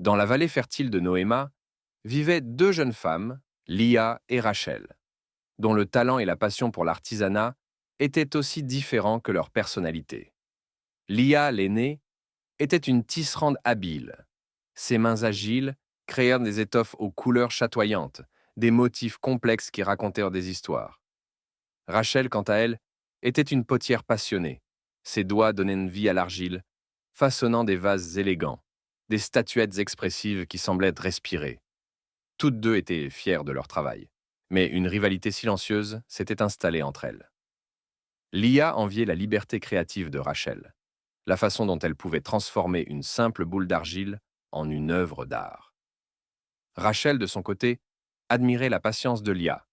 Dans la vallée fertile de Noéma vivaient deux jeunes femmes, Lia et Rachel, dont le talent et la passion pour l'artisanat étaient aussi différents que leur personnalité. Lia, l'aînée, était une tisserande habile. Ses mains agiles créèrent des étoffes aux couleurs chatoyantes, des motifs complexes qui racontèrent des histoires. Rachel, quant à elle, était une potière passionnée. Ses doigts donnaient une vie à l'argile, façonnant des vases élégants, des statuettes expressives qui semblaient respirer. Toutes deux étaient fières de leur travail. Mais une rivalité silencieuse s'était installée entre elles. Lia enviait la liberté créative de Rachel, la façon dont elle pouvait transformer une simple boule d'argile en une œuvre d'art. Rachel, de son côté, admirait la patience de Lia,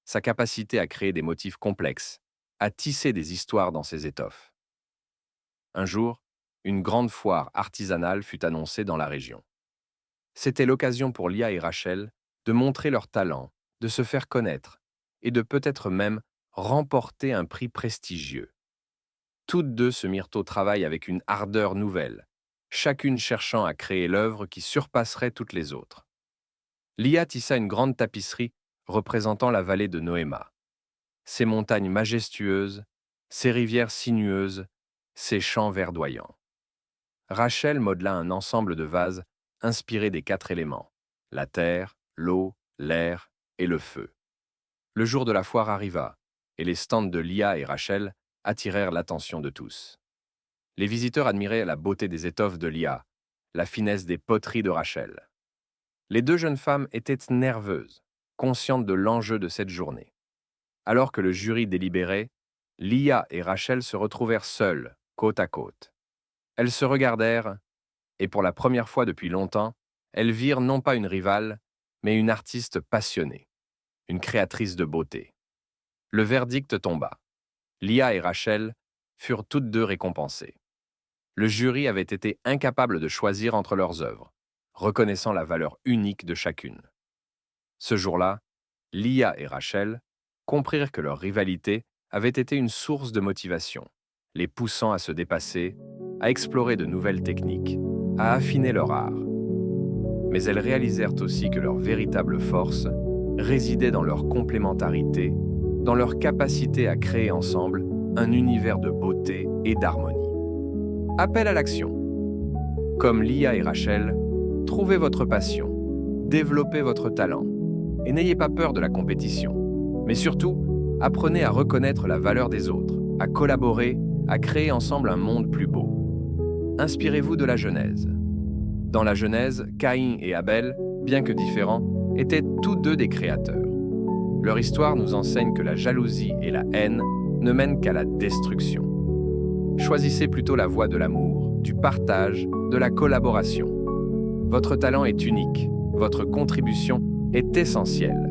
sa capacité à créer des motifs complexes, à tisser des histoires dans ses étoffes. Un jour, une grande foire artisanale fut annoncée dans la région. C'était l'occasion pour Lia et Rachel de montrer leur talent, de se faire connaître et de peut-être même remporter un prix prestigieux. Toutes deux se mirent au travail avec une ardeur nouvelle, chacune cherchant à créer l'œuvre qui surpasserait toutes les autres. Lia tissa une grande tapisserie représentant la vallée de Noéma. Ses montagnes majestueuses, ses rivières sinueuses, ses champs verdoyants. Rachel modela un ensemble de vases inspirés des quatre éléments, la terre, l'eau, l'air et le feu. Le jour de la foire arriva, et les stands de Lia et Rachel attirèrent l'attention de tous. Les visiteurs admiraient la beauté des étoffes de Lia, la finesse des poteries de Rachel. Les deux jeunes femmes étaient nerveuses, conscientes de l'enjeu de cette journée. Alors que le jury délibérait, Lia et Rachel se retrouvèrent seules, côte à côte. Elles se regardèrent, et pour la première fois depuis longtemps, elles virent non pas une rivale, mais une artiste passionnée, une créatrice de beauté. Le verdict tomba. Lia et Rachel furent toutes deux récompensées. Le jury avait été incapable de choisir entre leurs œuvres, reconnaissant la valeur unique de chacune. Ce jour-là, Lia et Rachel comprirent que leur rivalité avait été une source de motivation, les poussant à se dépasser, à explorer de nouvelles techniques, à affiner leur art. Mais elles réalisèrent aussi que leur véritable force résidait dans leur complémentarité, dans leur capacité à créer ensemble un univers de beauté et d'harmonie. Appel à l'action. Comme Lia et Rachel, trouvez votre passion, développez votre talent et n'ayez pas peur de la compétition. Mais surtout, apprenez à reconnaître la valeur des autres, à collaborer, à créer ensemble un monde plus beau. Inspirez-vous de la Genèse. Dans la Genèse, Caïn et Abel, bien que différents, étaient tous deux des créateurs. Leur histoire nous enseigne que la jalousie et la haine ne mènent qu'à la destruction. Choisissez plutôt la voie de l'amour, du partage, de la collaboration. Votre talent est unique, votre contribution est essentielle.